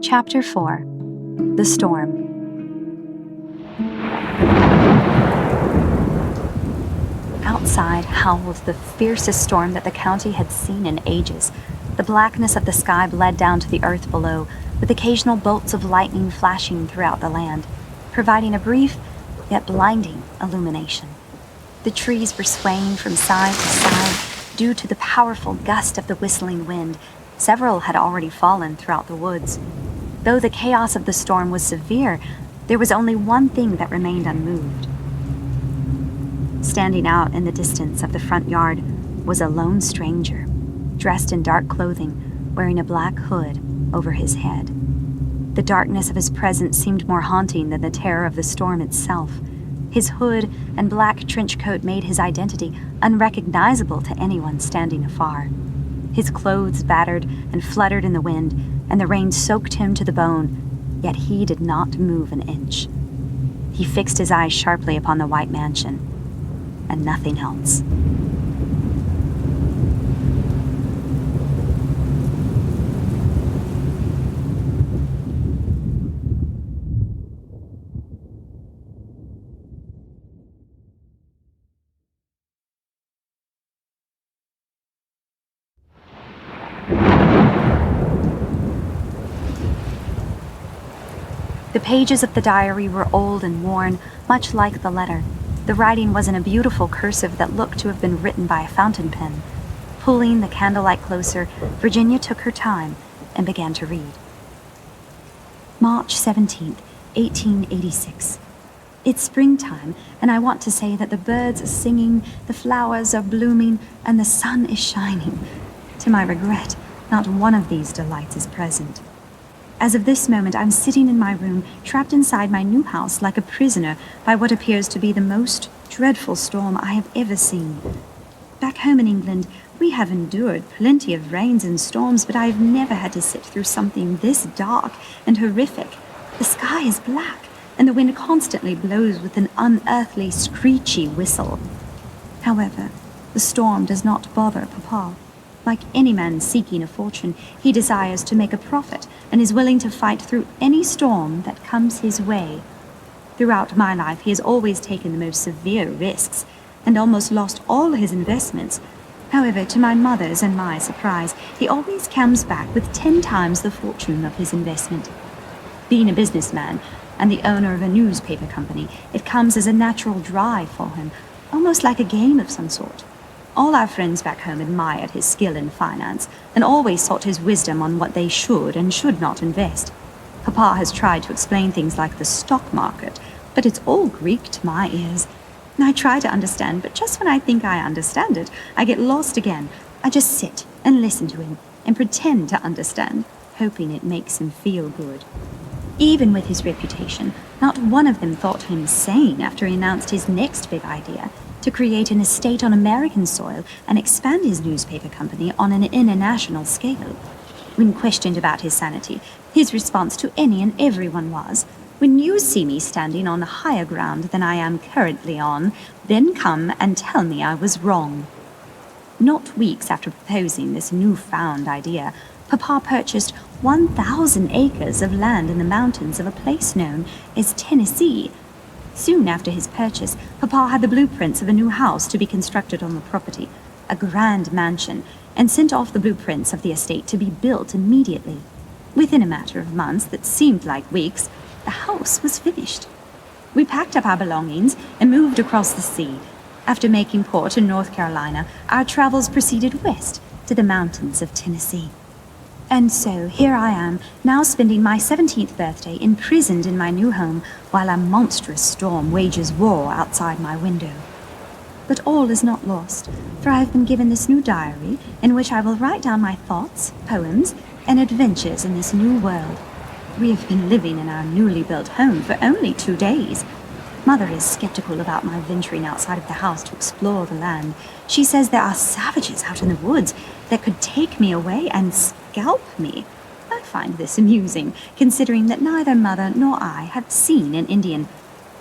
Chapter 4. The Storm. Outside howled the fiercest storm that the county had seen in ages. The blackness of the sky bled down to the earth below, with occasional bolts of lightning flashing throughout the land, providing a brief, yet blinding, illumination. The trees were swaying from side to side due to the powerful gust of the whistling wind. Several had already fallen throughout the woods. Though the chaos of the storm was severe, there was only one thing that remained unmoved. Standing out in the distance of the front yard was a lone stranger, dressed in dark clothing, wearing a black hood over his head. The darkness of his presence seemed more haunting than the terror of the storm itself. His hood and black trench coat made his identity unrecognizable to anyone standing afar. His clothes battered and fluttered in the wind, and the rain soaked him to the bone, yet he did not move an inch. He fixed his eyes sharply upon the white mansion, and nothing else. The pages of the diary were old and worn, much like the letter. The writing was in a beautiful cursive that looked to have been written by a fountain pen. Pulling the candlelight closer, Virginia took her time and began to read. March 17th, 1886. It's springtime, and I want to say that the birds are singing, the flowers are blooming, and the sun is shining. To my regret, not one of these delights is present. As of this moment, I'm sitting in my room, trapped inside my new house like a prisoner by what appears to be the most dreadful storm I have ever seen. Back home in England, we have endured plenty of rains and storms, but I have never had to sit through something this dark and horrific. The sky is black, and the wind constantly blows with an unearthly, screechy whistle. However, the storm does not bother Papa. Like any man seeking a fortune, he desires to make a profit and is willing to fight through any storm that comes his way. Throughout my life, he has always taken the most severe risks and almost lost all his investments. However, to my mother's and my surprise, he always comes back with 10 times the fortune of his investment. Being a businessman and the owner of a newspaper company, it comes as a natural drive for him, almost like a game of some sort. All our friends back home admired his skill in finance and always sought his wisdom on what they should and should not invest. Papa has tried to explain things like the stock market, but it's all Greek to my ears. I try to understand, but just when I think I understand it, I get lost again. I just sit and listen to him and pretend to understand, hoping it makes him feel good. Even with his reputation, not one of them thought him sane after he announced his next big idea, to create an estate on American soil and expand his newspaper company on an international scale. When questioned about his sanity, his response to any and everyone was, "When you see me standing on higher ground than I am currently on, then come and tell me I was wrong." Not weeks after proposing this newfound idea, Papa purchased 1,000 acres of land in the mountains of a place known as Tennessee. Soon after his purchase, Papa had the blueprints of a new house to be constructed on the property, a grand mansion, and sent off the blueprints of the estate to be built immediately. Within a matter of months that seemed like weeks, the house was finished. We packed up our belongings and moved across the sea. After making port in North Carolina, our travels proceeded west to the mountains of Tennessee. And so here I am, now spending my 17th birthday imprisoned in my new home while a monstrous storm wages war outside my window. But all is not lost, for I have been given this new diary in which I will write down my thoughts, poems, and adventures in this new world. We have been living in our newly built home for only 2 days. Mother is skeptical about my venturing outside of the house to explore the land. She says there are savages out in the woods that could take me away and scalp me. I find this amusing, considering that neither Mother nor I have seen an Indian.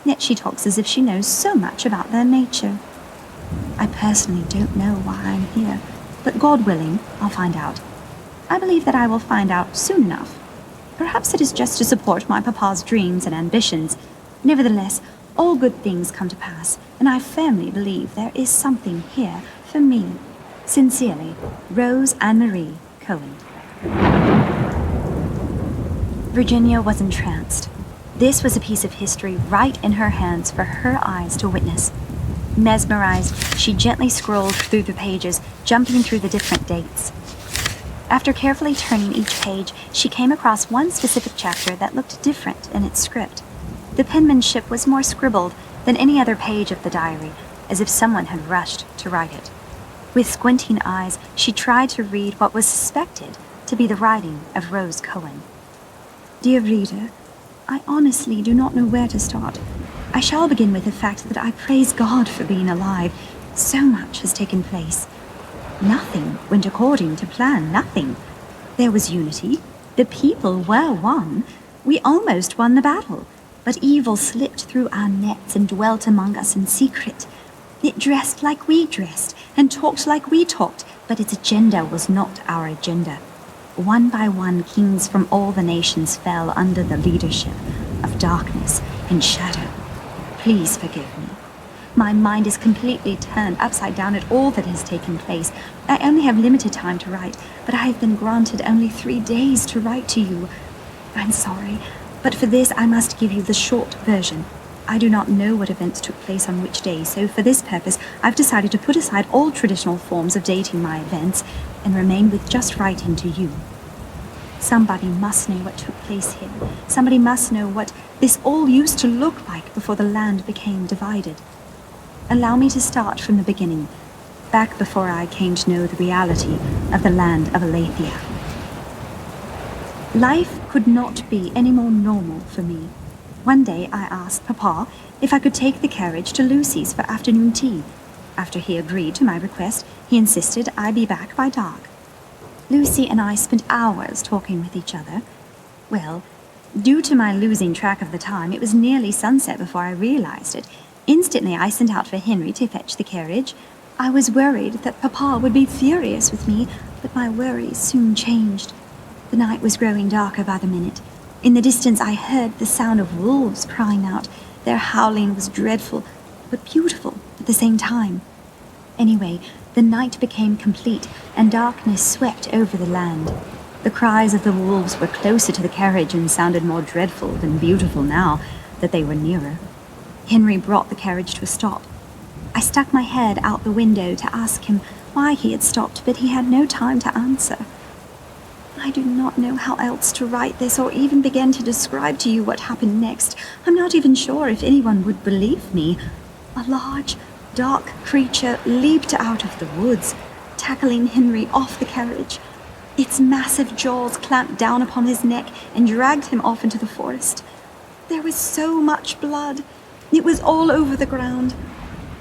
Yet she talks as if she knows so much about their nature. I personally don't know why I'm here, but God willing, I'll find out. I believe that I will find out soon enough. Perhaps it is just to support my papa's dreams and ambitions. Nevertheless, all good things come to pass, and I firmly believe there is something here for me. Sincerely, Rose Anne-Marie Cohen. Virginia was entranced. This was a piece of history right in her hands for her eyes to witness. Mesmerized, she gently scrolled through the pages, jumping through the different dates. After carefully turning each page, she came across one specific chapter that looked different in its script. The penmanship was more scribbled than any other page of the diary, as if someone had rushed to write it. With squinting eyes, she tried to read what was suspected to be the writing of Rose Cohen. Dear reader, I honestly do not know where to start. I shall begin with the fact that I praise God for being alive. So much has taken place. Nothing went according to plan, nothing. There was unity. The people were one. We almost won the battle. But evil slipped through our nets and dwelt among us in secret. It dressed like we dressed and talked like we talked, but its agenda was not our agenda. One by one, kings from all the nations fell under the leadership of darkness and shadow. Please forgive me. My mind is completely turned upside down at all that has taken place. I only have limited time to write, but I have been granted only 3 days to write to you. I'm sorry, but for this I must give you the short version. I do not know what events took place on which day, so for this purpose I've decided to put aside all traditional forms of dating my events and remain with just writing to you. Somebody must know what took place here. Somebody must know what this all used to look like before the land became divided. Allow me to start from the beginning, back before I came to know the reality of the land of Alaythia. Life could not be any more normal for me. One day I asked Papa if I could take the carriage to Lucy's for afternoon tea. After he agreed to my request, he insisted I be back by dark. Lucy and I spent hours talking with each other. Well, due to my losing track of the time, it was nearly sunset before I realized it. Instantly, I sent out for Henry to fetch the carriage. I was worried that Papa would be furious with me, but my worries soon changed. The night was growing darker by the minute. In the distance, I heard the sound of wolves crying out. Their howling was dreadful, but beautiful at the same time. Anyway, the night became complete, and darkness swept over the land. The cries of the wolves were closer to the carriage and sounded more dreadful than beautiful now that they were nearer. Henry brought the carriage to a stop. I stuck my head out the window to ask him why he had stopped, but he had no time to answer. I do not know how else to write this or even begin to describe to you what happened next. I'm not even sure if anyone would believe me. A large, dark creature leaped out of the woods, tackling Henry off the carriage. Its massive jaws clamped down upon his neck and dragged him off into the forest. There was so much blood. It was all over the ground.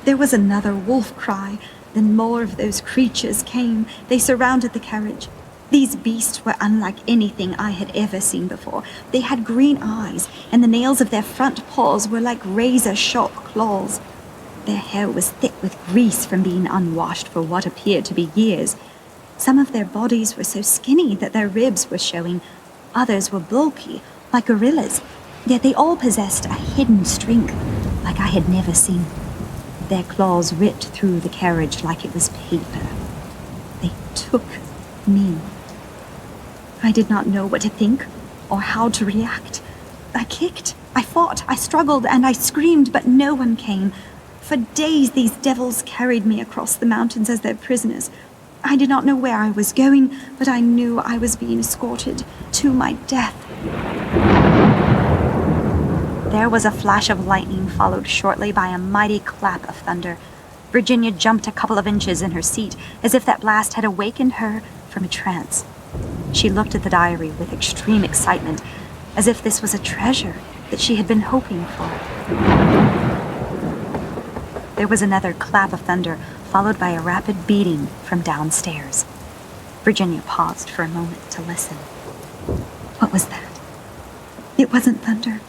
There was another wolf cry. Then more of those creatures came. They surrounded the carriage. These beasts were unlike anything I had ever seen before. They had green eyes, and the nails of their front paws were like razor-sharp claws. Their hair was thick with grease from being unwashed for what appeared to be years. Some of their bodies were so skinny that their ribs were showing. Others were bulky, like gorillas, yet they all possessed a hidden strength like I had never seen. Their claws ripped through the carriage like it was paper. They took me. I did not know what to think or how to react. I kicked, I fought, I struggled, and I screamed, but no one came. For days these devils carried me across the mountains as their prisoners. I did not know where I was going, but I knew I was being escorted to my death. There was a flash of lightning, followed shortly by a mighty clap of thunder. Virginia jumped a couple of inches in her seat, as if that blast had awakened her from a trance. She looked at the diary with extreme excitement, as if this was a treasure that she had been hoping for. There was another clap of thunder, followed by a rapid beating from downstairs. Virginia paused for a moment to listen. What was that? It wasn't thunder.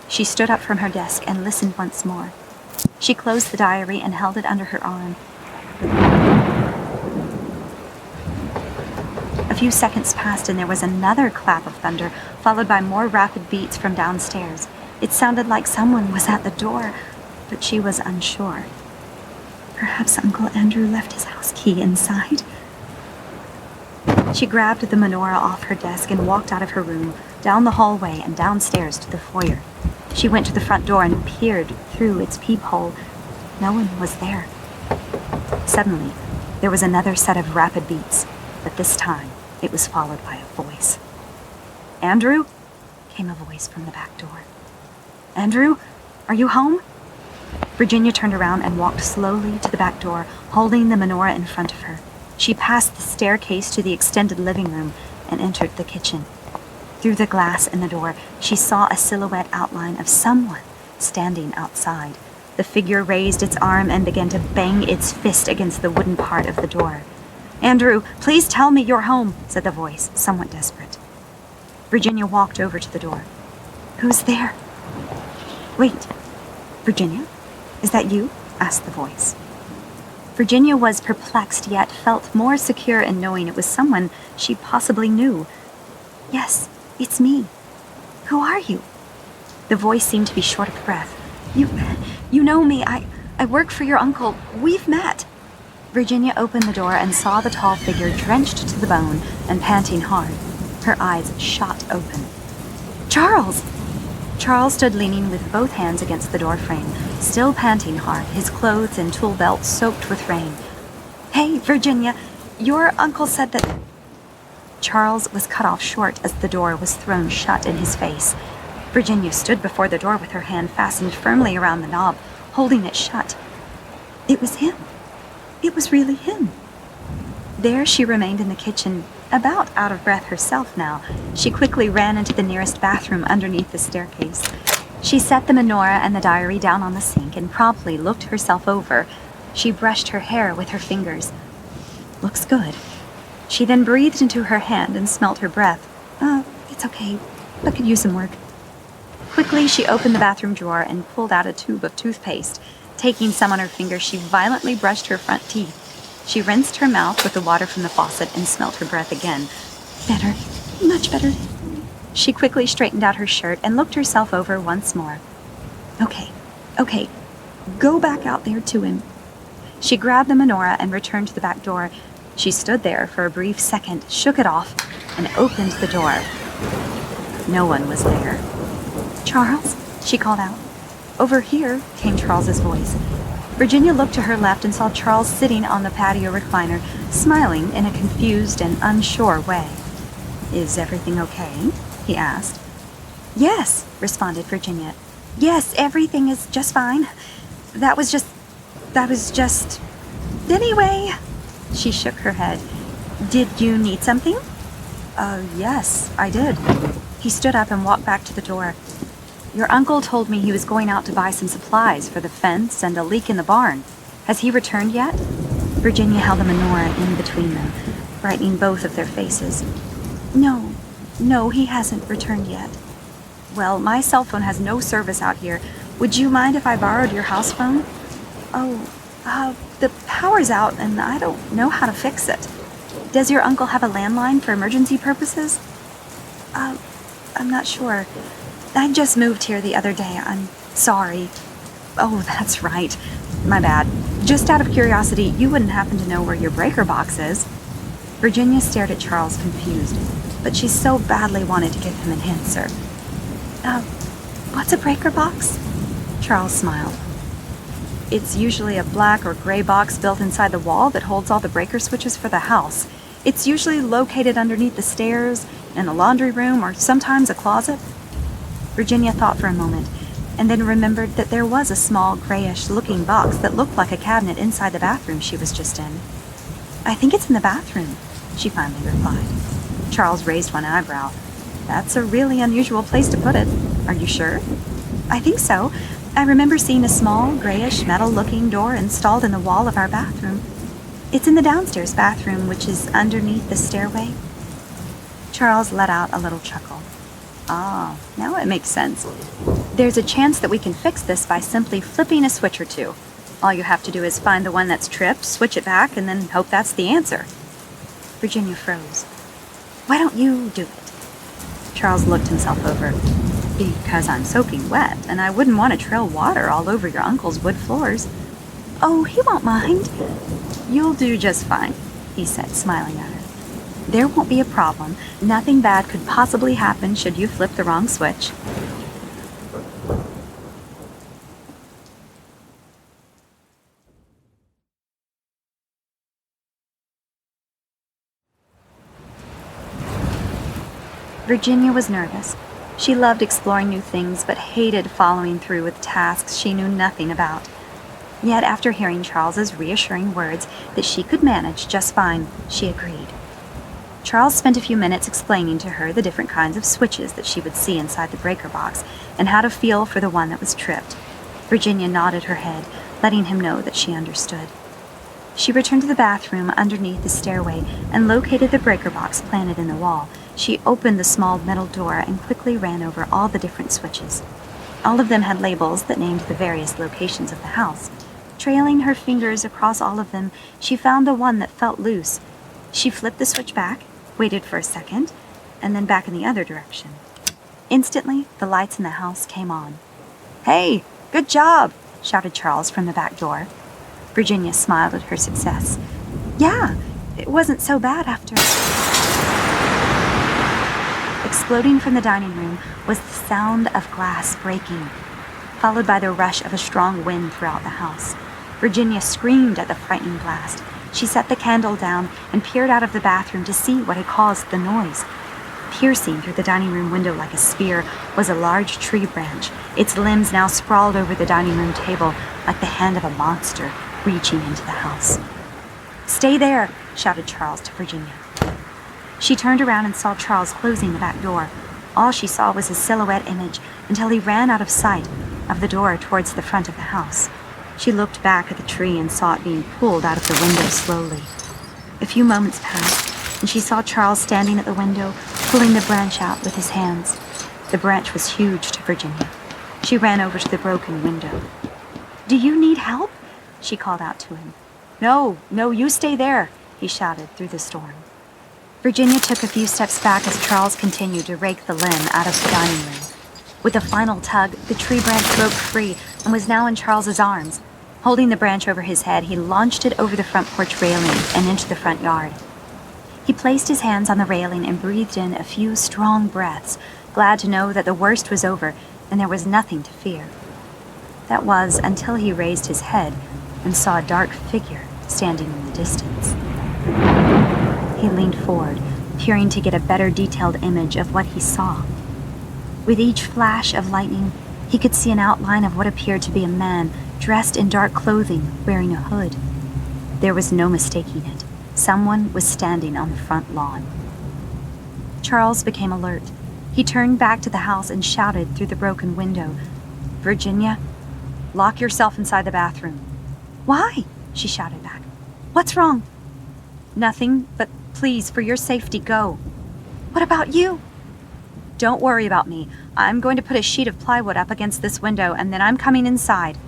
She stood up from her desk and listened once more. She closed the diary and held it under her arm. A few seconds passed and there was another clap of thunder, followed by more rapid beats from downstairs. It sounded like someone was at the door, but she was unsure. Perhaps Uncle Andrew left his house key inside. She grabbed the menorah off her desk and walked out of her room, down the hallway and downstairs to the foyer. She went to the front door and peered through its peephole. No one was there. Suddenly, there was another set of rapid beats, but this time it was followed by a voice. "Andrew?" came a voice from the back door. "Andrew, are you home?" Virginia turned around and walked slowly to the back door, holding the menorah in front of her. She passed the staircase to the extended living room and entered the kitchen. Through the glass in the door, she saw a silhouette outline of someone standing outside. The figure raised its arm and began to bang its fist against the wooden part of the door. "Andrew, please tell me you're home," said the voice, somewhat desperate. Virginia walked over to the door. "Who's there?" "Wait, Virginia, is that you?" asked the voice. Virginia was perplexed, yet felt more secure in knowing it was someone she possibly knew. "Yes, it's me. Who are you?" The voice seemed to be short of breath. You know me. I work for your uncle. We've met." Virginia opened the door and saw the tall figure drenched to the bone and panting hard. Her eyes shot open. "Charles!" Charles stood leaning with both hands against the door frame, still panting hard, his clothes and tool belt soaked with rain. "Hey, Virginia, your uncle said that—" Charles was cut off short as the door was thrown shut in his face. Virginia stood before the door with her hand fastened firmly around the knob, holding it shut. It was him. It was really him. There she remained in the kitchen, about out of breath herself now. She quickly ran into the nearest bathroom underneath the staircase. She set the menorah and the diary down on the sink and promptly looked herself over. She brushed her hair with her fingers. "Looks good." She then breathed into her hand and smelt her breath. It's okay. I could use some work." Quickly, she opened the bathroom drawer and pulled out a tube of toothpaste. Taking some on her finger, she violently brushed her front teeth. She rinsed her mouth with the water from the faucet and smelt her breath again. Better. Much better. She quickly straightened out her shirt and looked herself over once more. Okay. Go back out there to him." She grabbed the menorah and returned to the back door. She stood there for a brief second, shook it off, and opened the door. No one was there. "Charles?" she called out. "Over here," came Charles's voice. Virginia looked to her left and saw Charles sitting on the patio recliner, smiling in a confused and unsure way. "Is everything okay?" he asked. "Yes," responded Virginia. "Yes, everything is just fine. That was just... Anyway," she shook her head. "Did you need something?" Yes, I did." He stood up and walked back to the door. "Your uncle told me he was going out to buy some supplies for the fence and a leak in the barn. Has he returned yet?" Virginia held the menorah in between them, brightening both of their faces. No, he hasn't returned yet." "Well, my cell phone has no service out here. Would you mind if I borrowed your house phone?" The power's out and I don't know how to fix it." "Does your uncle have a landline for emergency purposes?" I'm not sure. I just moved here the other day. I'm sorry." "Oh, that's right. My bad. Just out of curiosity, you wouldn't happen to know where your breaker box is?" Virginia stared at Charles, confused, but she so badly wanted to give him an answer. What's a breaker box?" Charles smiled. "It's usually a black or gray box built inside the wall that holds all the breaker switches for the house. It's usually located underneath the stairs, in the laundry room, or sometimes a closet." Virginia thought for a moment, and then remembered that there was a small, grayish-looking box that looked like a cabinet inside the bathroom she was just in. "I think it's in the bathroom," she finally replied. Charles raised one eyebrow. "That's a really unusual place to put it. Are you sure?" "I think so. I remember seeing a small, grayish, metal-looking door installed in the wall of our bathroom. It's in the downstairs bathroom, which is underneath the stairway." Charles let out a little chuckle. "Ah, now it makes sense. There's a chance that we can fix this by simply flipping a switch or two. All you have to do is find the one that's tripped, switch it back, and then hope that's the answer." Virginia froze. Why don't you do it? Charles looked himself over. Because I'm soaking wet, and I wouldn't want to trail water all over your uncle's wood floors. Oh, he won't mind. You'll do just fine, he said, smiling at her. There won't be a problem. Nothing bad could possibly happen should you flip the wrong switch. Virginia was nervous. She loved exploring new things, but hated following through with tasks she knew nothing about. Yet after hearing Charles's reassuring words that she could manage just fine, she agreed. Charles spent a few minutes explaining to her the different kinds of switches that she would see inside the breaker box and how to feel for the one that was tripped. Virginia nodded her head, letting him know that she understood. She returned to the bathroom underneath the stairway and located the breaker box planted in the wall. She opened the small metal door and quickly ran over all the different switches. All of them had labels that named the various locations of the house. Trailing her fingers across all of them, she found the one that felt loose. She flipped the switch back, waited for a second, and then back in the other direction. Instantly, the lights in the house came on. "Hey, good job!" shouted Charles from the back door. Virginia smiled at her success. "Yeah, it wasn't so bad after..." Exploding from the dining room was the sound of glass breaking, followed by the rush of a strong wind throughout the house. Virginia screamed at the frightening blast. She set the candle down and peered out of the bathroom to see what had caused the noise. Piercing through the dining room window like a spear was a large tree branch, its limbs now sprawled over the dining room table like the hand of a monster reaching into the house. "Stay there!" shouted Charles to Virginia. She turned around and saw Charles closing the back door. All she saw was his silhouette image until he ran out of sight of the door towards the front of the house. She looked back at the tree and saw it being pulled out of the window slowly. A few moments passed, and she saw Charles standing at the window, pulling the branch out with his hands. The branch was huge to Virginia. She ran over to the broken window. "Do you need help?" she called out to him. No, you stay there," he shouted through the storm. Virginia took a few steps back as Charles continued to rake the limb out of the dining room. With a final tug, the tree branch broke free and was now in Charles's arms. Holding the branch over his head, he launched it over the front porch railing and into the front yard. He placed his hands on the railing and breathed in a few strong breaths, glad to know that the worst was over and there was nothing to fear. That was until he raised his head and saw a dark figure standing in the distance. He leaned forward, peering to get a better detailed image of what he saw. With each flash of lightning, he could see an outline of what appeared to be a man dressed in dark clothing, wearing a hood. There was no mistaking it. Someone was standing on the front lawn. Charles became alert. He turned back to the house and shouted through the broken window, "Virginia, lock yourself inside the bathroom." "Why?" she shouted back. "What's wrong?" "Nothing, but please, for your safety, go." "What about you?" "Don't worry about me. I'm going to put a sheet of plywood up against this window, and then I'm coming inside."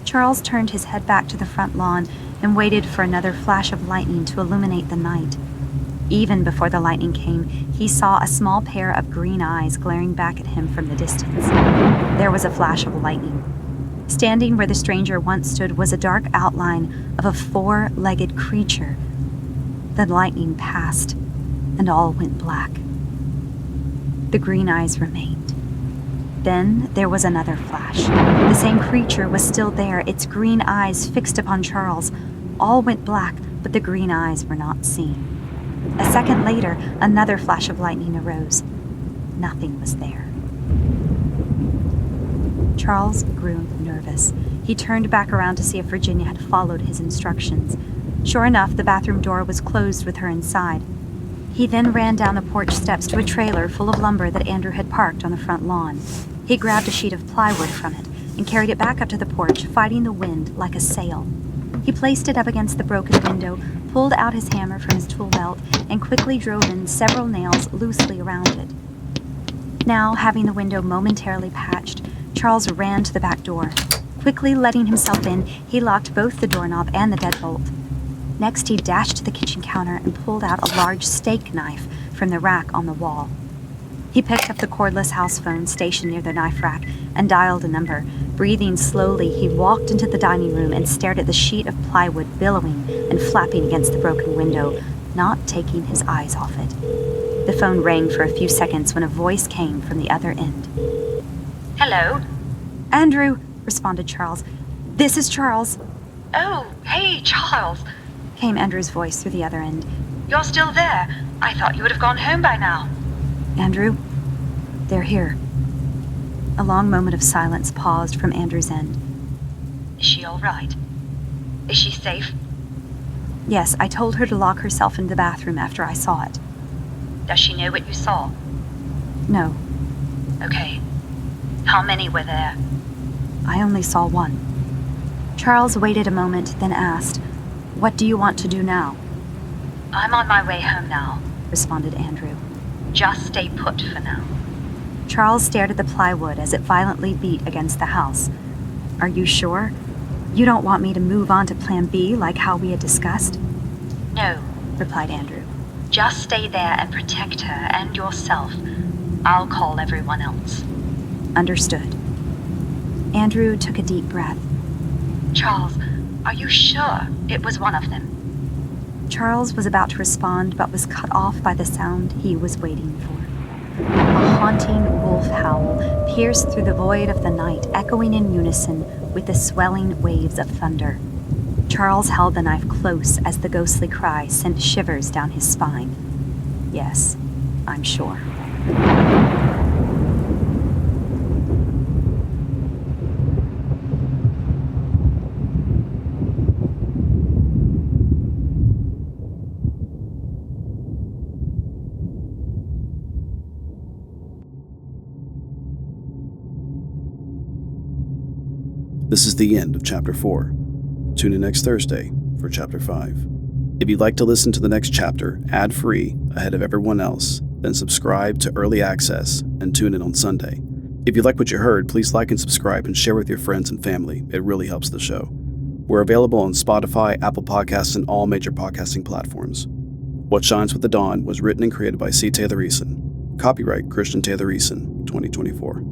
Charles turned his head back to the front lawn and waited for another flash of lightning to illuminate the night. Even before the lightning came, he saw a small pair of green eyes glaring back at him from the distance. There was a flash of lightning. Standing where the stranger once stood was a dark outline of a four-legged creature. The lightning passed, and all went black. The green eyes remained. Then there was another flash. The same creature was still there, its green eyes fixed upon Charles. All went black, but the green eyes were not seen. A second later, another flash of lightning arose. Nothing was there. Charles grew nervous. He turned back around to see if Virginia had followed his instructions. Sure enough, the bathroom door was closed with her inside. He then ran down the porch steps to a trailer full of lumber that Andrew had parked on the front lawn. He grabbed a sheet of plywood from it and carried it back up to the porch, fighting the wind like a sail. He placed it up against the broken window, pulled out his hammer from his tool belt, and quickly drove in several nails loosely around it. Now, having the window momentarily patched, Charles ran to the back door. Quickly letting himself in, he locked both the doorknob and the deadbolt. Next, he dashed to the kitchen counter and pulled out a large steak knife, from the rack on the wall. He picked up the cordless house phone stationed near the knife rack and dialed a number. Breathing slowly, he walked into the dining room and stared at the sheet of plywood billowing and flapping against the broken window, not taking his eyes off it. The phone rang for a few seconds when a voice came from the other end. Hello? "Andrew," responded Charles. "This is Charles," Oh, hey, Charles. came Andrew's voice through the other end. You're still there. I thought you would have gone home by now. "Andrew, they're here." A long moment of silence paused from Andrew's end. Is she all right? Is she safe? "Yes, I told her to lock herself in the bathroom after I saw it." Does she know what you saw? "No, Okay. How many were there? I only saw one." Charles waited a moment, then asked, "What do you want to do now?" I'm on my way home now. responded Andrew. Just stay put for now. Charles stared at the plywood as it violently beat against the house. "Are you sure? You don't want me to move on to Plan B like how we had discussed?" No, replied Andrew. just stay there and protect her and yourself. I'll call everyone else. Understood. Andrew took a deep breath. Charles, are you sure it was one of them? Charles was about to respond, but was cut off by the sound he was waiting for. A haunting wolf howl pierced through the void of the night, echoing in unison with the swelling waves of thunder. Charles held the knife close as the ghostly cry sent shivers down his spine. Yes, I'm sure. This is the end of Chapter 4. Tune in next Thursday for Chapter 5. If you'd like to listen to the next chapter ad-free ahead of everyone else, then subscribe to Early Access and tune in on Sunday. If you like what you heard, please like and subscribe and share with your friends and family. It really helps the show. We're available on Spotify, Apple Podcasts, and all major podcasting platforms. What Shines with the Dawn was written and created by C. Taylor Eason. Copyright Christian Taylor Eason, 2024.